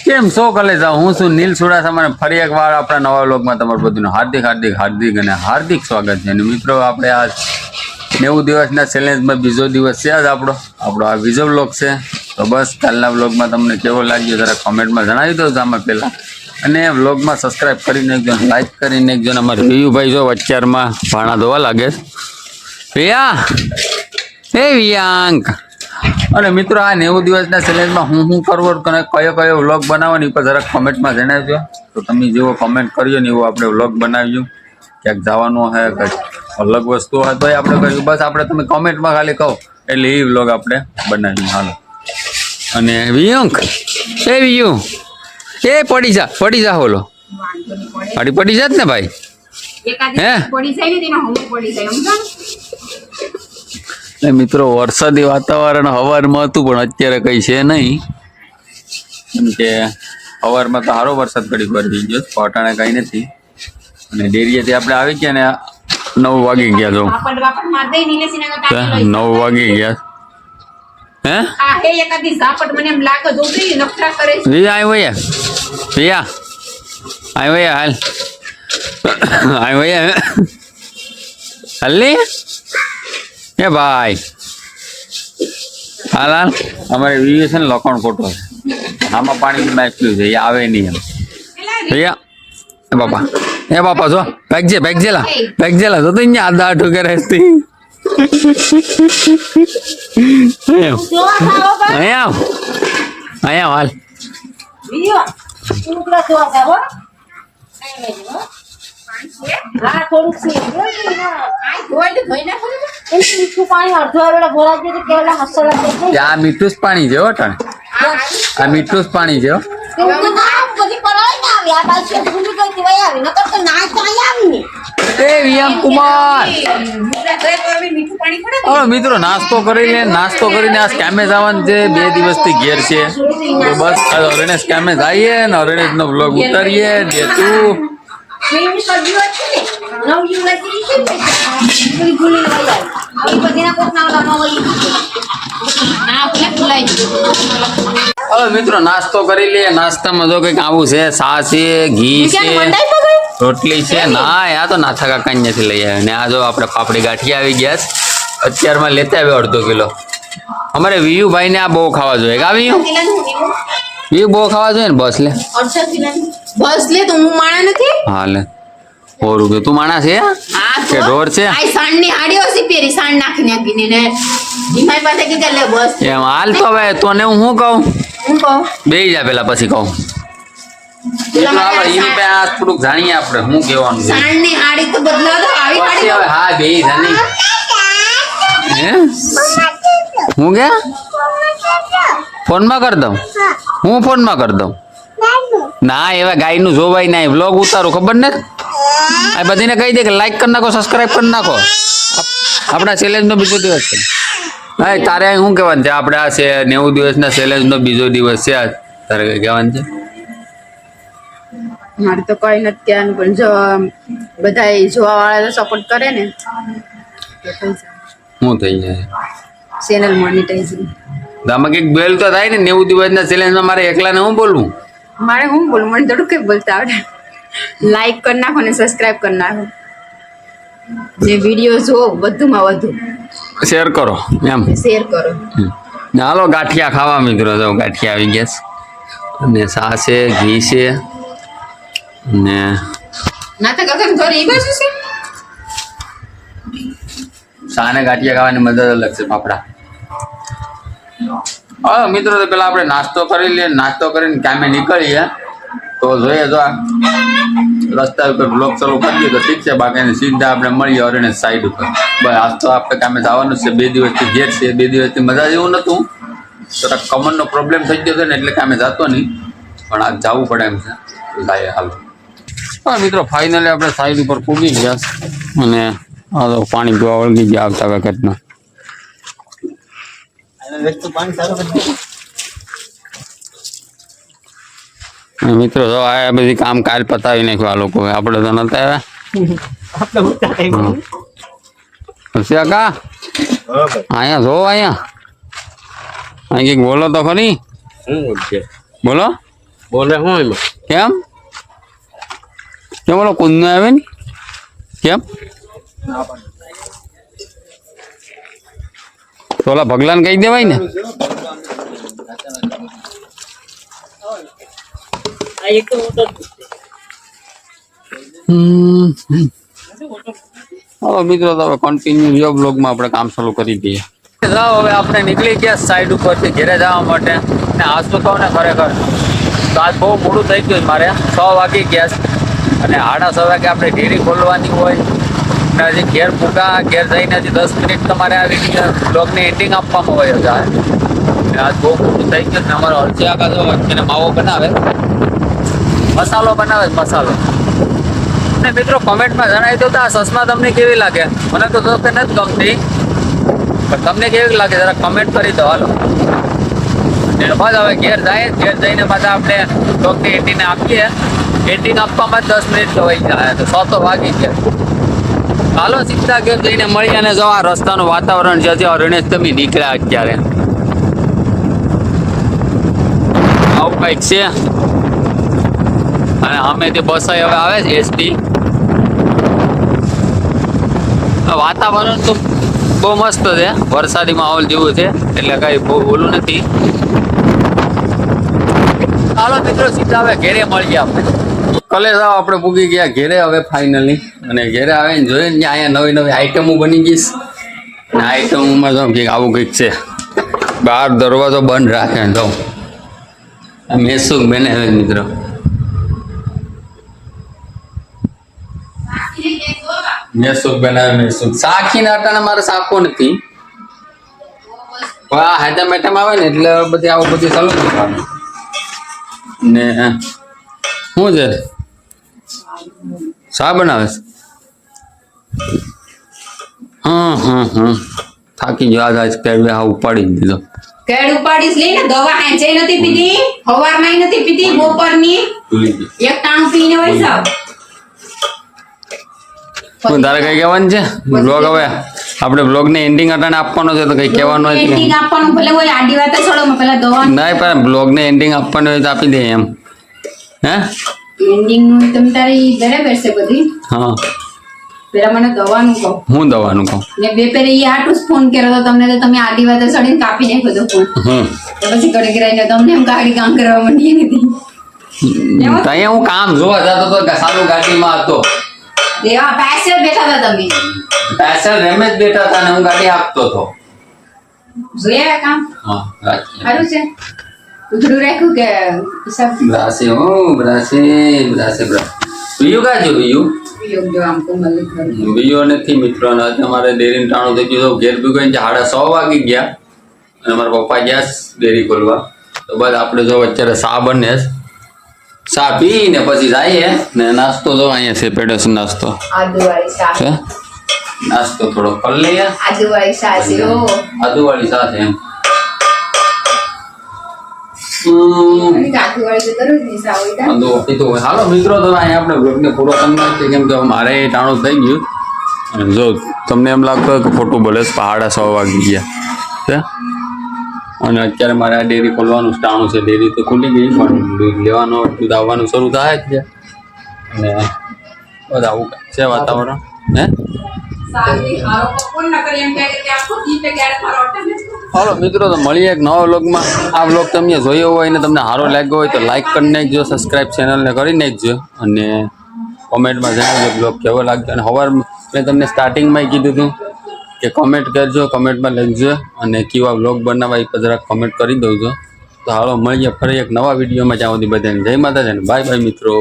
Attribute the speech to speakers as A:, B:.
A: કેમ સો કલે જાઉં હું છું નીલ સુડાસા ફરી એક વાર આપણા નવા વ્લોગમાં તમારું બધું હાર્દિક સ્વાગત છે. અને મિત્રો આપણે આ 90 દિવસના ચેલેન્જમાં બીજો દિવસ છે આજ આપણો આ બીજો વ્લોગ છે. તો બસ કાલના વ્લોગમાં તમને કેવો લાગ્યો જરા કોમેન્ટમાં જણાવી દો આમાં પહેલાં. અને વ્લોગમાં સબસ્ક્રાઈબ કરી નાખજો, લાઈક કરી નાખજો. ને અમારે વિયુભાઈ જો અત્યારમાં ભાણા ધોવા લાગે વિયા હે વિયાંક. અને મિત્રો આ 90 દિવસના ચેલેન્જમાં હું કરવું કયો વ્લોગ બનાવવાની પર જરાક કોમેન્ટમાં જણાવજો. તો તમે જેવો કોમેન્ટ કર્યો ને એવો આપણે વ્લોગ બનાવ્યું. ક્યાંક જવાનું હોય કંઈક અલગ વસ્તુ હોય તો આપણે કર્યું. બસ આપણે તમે કોમેન્ટમાં ખાલી કહો એટલે એ વ્લોગ આપણે બનાવ્યું. હાલો. અને વિયુંક એ વિયુ એ પડી જા હોલો પડી જાત ને ભાઈ હે મિત્રો વરસાદી વાતાવરણ હવારમાં હતું પણ અત્યારે કઈ છે નહીં. કેમ કે હવારમાં તો સારો વરસાદ ઘડી પડી ગયો, પાટાણે કઈ નથી. અને ડેરીએથી આપણે આવી ગયા ને 9 વાગી ગયા. જો 9 વાગી ગયા. હે એ ભાઈ હાલ અમારે વિડીયો છે ને લખણ ખોટો છે. આમાં પાણી નાખ્યું છે એ આવે નહીં એમ ભૈયા. એ બાપા જો ભાગ જેલા તો અહીંયા આધા આઠું કરે અહીંયા હાલ આ મીઠું જ પાણી છે. આ મીઠું જ પાણી છે. મિત્રો નાસ્તો કરીને આ સ્કેમે જવાનું છે. 2 દિવસથી ઘેર છે. તો બસ અરણેશ સ્કેમે જઈએ ને અરણેશ નો વ્લોગ ઉતારીએ. હવે મિત્રો નાસ્તો કરી લઈએ. નાસ્તામાં તો કઈક આવું છે. સા છે, ઘી છે, રોટલી છે. ના આ તો નાથા કાકા નથી લઈ આવ્યા. ને આ જો આપણે પાપડી ગાંઠિયા આવી ગયા છે. અત્યારમાં લેતા આવ્યો 1/2 કિલો. અમારે વિયુભાઈ ને આ બહુ ખાવા જોઈએ. વિયુ બહુ ખાવા જોઈએ ને. બસ લે તો હું માણા નથી. હા લે ઓરું કે તું માણા છે કે ઢોર છે? સાંડ ની આડીઓ સી પેરી સાંડ નાખીને આપીને ને ઈમાઈ પાસે કે લે બસ એમ હાલ. તો હવે તને હું કહું બેહી જા પેલા પછી કહું. હાલો ઈમ પે આ થોડુંક જાણીએ આપણે શું કહેવાનું છે. સાંડ ની આડી તો બદલાવ દો આવી આડી હવે. હા બેહી જાની હે હું કે ફોનમાં કરી દઉં. હું ફોનમાં કરી દઉં. ના એવા ગાય નું જોવાય ના. વ્લોગ ઉતારો ખબર ને આ બધીને કહી દે કે લાઈક કરી નાખો, સબસ્ક્રાઈબ કરી નાખો. આપણા ચેલેન્જ નો બીજો દિવસ છે. હા તારે શું કહેવાનું છે? આપણે આ છે 90 દિવસના ચેલેન્જ નો બીજો દિવસ છે આજ. તારે કઈ કહેવાનું છે?
B: મારે તો કઈ નથી કહેવાનું પણ જો બધા જોવા વાળા સપોર્ટ કરે ને
A: શું થઈ જાય
B: ચેનલ મોનેટાઇઝિંગ.
A: આમાં કંઈક બેલ તો થાય ને 90 દિવસના ચેલેન્જમાં. મારે એકલાને હું બોલવું?
B: મારે હું બોલું? મને થોડું કઈ બોલતા આવડે. લાઈક કરી નાખો ને સબસ્ક્રાઇબ કરી નાખો ને વિડીયો જોવો વધુમાં વધુ
A: શેર કરો એમ.
B: શેર કરો.
A: હાલો ગાંઠિયા ખાવા મિત્રો. જો ગાંઠિયા આવી ગયા છે. અને સા છે, ઘી છે ને
B: નાતા કાકા ઘર એ બાજુ છે.
A: સા ને ગાંઠિયા ખાવાની મજા અલગ છે. ફાફડા હા મિત્રો. તો પેલા આપણે નાસ્તો કરી લઈએ. નાસ્તો કરીને કામે નીકળીએ. તો જોઈએ જો રસ્તા ઉપર બ્લોક ચાલુ કરીએ તો ઠીક છે. બાકી સીધા આપણે મળીએ અરણેશ સાઈડ ઉપર. બસ આજ તો આપણે કામે જવાનું છે. 2 દિવસથી ઘેર છે. 2 દિવસથી મજા જેવું નહોતું. થોડાક કમરનો પ્રોબ્લેમ થઈ ગયો હતો ને એટલે કામે જતો નહીં. પણ આજ જવું પડે એમ છે. જાય હાલો. હા મિત્રો ફાઇનલી આપણે સાઈડ ઉપર પૂગી ગયા. અને આ તો પાણી પીવા વળગી ગયા આવતા વખતના. મિત્રો જો આ બધી કામ કાલ પતાવી નાખ્યું આ લોકો. આપણે તો નતા આવ્યા. કા અહીંયા જો અહીંયા કંઈક બોલો તો ખરી. બોલો
C: બોલે હું એમાં
A: કેમ કેમ ઓલો કુંદનો આવે ને કેમ તો ઓલા ભગલાને કહી દેવાય ને હવે મિત્રો તો હવે કન્ટિન્યુ જો બ્લોગમાં આપણે કામ ચાલુ કરી દઈએ જાઓ હવે આપણે નીકળી ગયા સાઈડ ઉપરથી ઘરે જવા માટે ને આજ તો કહું ને ખરેખર તો આજ બહુ મોડું થઈ ગયું મારે 6 વાગી ગયા છે અને 6:30 વાગે આપણે ડેરી ખોલવાની હોય ને હજી ઘેર પૂકા ઘેર જઈને હજી 10 મિનિટ તમારે આવી બ્લોગને એન્ડિંગ આપવામાં હોય જાય આજ બહુ મોડું થઈ ગયું ને અમારો અરજી આખા જો એને માવો બનાવે મસાલો બનાવે મસાલો ને મિત્રો કમેન્ટમાં જણાવી દો તો આ સસમા તમને કેવી લાગે મને તો કે નથી ગમતી પણ તમને કેવી લાગે જરા કમેન્ટ કરી દો હાલો અને બસ હવે ઘેર જાય ઘેર જઈને પાછા આપણે બ્લોગને એન્ડિંગ આપીએ એન્ડિંગ આપવામાં 10 મિનિટ તો વહી જાય તો 6 તો વાગી ગયા હાલો સીધા ઘેર જઈને મળી અને જો આ રસ્તાનું વાતાવરણ જે છે રણેશ તમે નીકળ્યા અત્યારે આવું કંઈક છે અને અમેથી બસ હવે આવે છે એસટી વાતાવરણ તો બહુ મસ્ત છે વરસાદી માહોલ જેવું છે એટલે કઈ બહુ ઓલું નથી હાલો મિત્રો સીધા હવે ઘેરે મળીએ આપણે કલે જાવ આપણે પૂગી ગયા ઘેરે હવે ફાઇનલી અને ઘેરે આવીને જોઈએ ને અહીંયા નવી નવી આઈટમો બની ગઈશ અને આઈટમોમાં જો કંઈક આવું કંઈક છે બહાર દરવાજો બંધ રાખે ને જો મેસુક બનાવે મિત્રો મેસુક બનાવે મેસુક સાખીના આટાને મારે સાખો નથી આ હાથા મેટામ આવે ને એટલે બધી આવું બધું ચાલુ કરવાનું ને શું છે શા બનાવે છે હા થાકી ગયો આજ કેળવે હા ઉપાડી દીધો
B: કેળ ઉપાડીશ લઈને દવા હાંચે નથી પીધી સવારમાં નથી પીધી બપોરની એક ટાણું પીને વઈ જાવ
A: શું તારે કઈ કહેવાનું છે બ્લોગ હવે આપણે બ્લોગ ને એન્ડિંગ અટાણે આપવાનો છે તો કઈ કહેવાનું હોય
B: એન્ડિંગ આપવાનું ભલે હોય આડી વાતે છોડો મેં પેલા દવા
A: નહીં પણ બ્લોગ ને એન્ડિંગ આપવાનું હોય તો આપી દે એમ હે
B: એન્ડિંગ નું તમ તારી બરાબર છે બધી
A: હા
B: પેલા મને દવાનું કહો
A: હું દવાનું કહું
B: ને બે પેરે ઈ આટું ફોન કર્યો તો તમને તો તમે આડી વાતે છોડીને કાપી નાખ્યો તો ફોન તો પછી કડક રહીને તમને એમ ગાડી કામ કરવા માંડી નથી
A: ત્યાં હું કામ જોવા જતો તો સારું ગાડીમાં હતો
B: દેવા પાછળ બેઠા હતા તમે
A: પાછળ રમેશ બેઠા હતા ને હું ગાડી આપતો હતો
B: જોયા કામ
A: હા રાખી
B: સારું છે ઉઘડું રાખ્યું કે હિસાબ
A: બ્રાસે બ્રાસે બીયું કા જો બીયું
B: યોગ્ય આમ કોમલ
A: બીયો નથી મિત્રો ને અમારે ડેરીનું ટાણું થઈ ગયું ઘેર ભી ગઈ 6:30 વાગી ગયા અને મારા પપ્પા ગયા ડેરી ખોલવા તો બસ આપણે જો અત્યારે ચા બને ચા પીને પછી જઈએ ને નાસ્તો જો અહીંયા છે પેડસ નાસ્તો
B: આદુવાળી શાક
A: છે નાસ્તો થોડો કરી લઈએ
B: આદુવાળી શાક છે ઓ
A: આદુવાળી સાથે એમ
B: આદુવાળી તો દરરોજ ની શાક હોય
A: આદુ પીધું હોય હાલો મિત્રો તો અહીંયા આપણે બ્લોગને પૂરો કરી નાખીએ કેમ કે મારે ટાણું થઈ ગયું અને જો તમને એમ લાગતું હોય કે ખોટું બોલે 6:30 વાગી ગયા છે અને અત્યારે મારે આ ડેરી ખોલવાનું ટાણું છે ડેરી તો ખુલી ગઈ પણ દૂધ લેવાનું દૂધ આવવાનું શરૂ થાય જ છે અને બધા આવું છે વાતાવરણ હે હાલો મિત્રો તો મળીએ એક નવા વ્લોગમાં આ વ્લોગ તમે જોયો હોય ને તમને સારો લાગ્યો હોય તો લાઈક કરી નાખજો સબસ્ક્રાઈબ ચેનલને કરી નાખજો અને કોમેન્ટમાં જણાવજો બ્લોગ કેવો લાગ્યો અને સવાર મેં તમને સ્ટાર્ટિંગમાં કીધું હતું કે કમેન્ટ કરજો કમેન્ટમાં લખજો અને કેવા વ્લોગ બનાવવા એ જરાક કમેન્ટ કરી દઉં તો હાલો મળીએ ફરી એક નવા વિડીયોમાં જ્યાં સુધી બધાને જય માતાજી બાય બાય મિત્રો.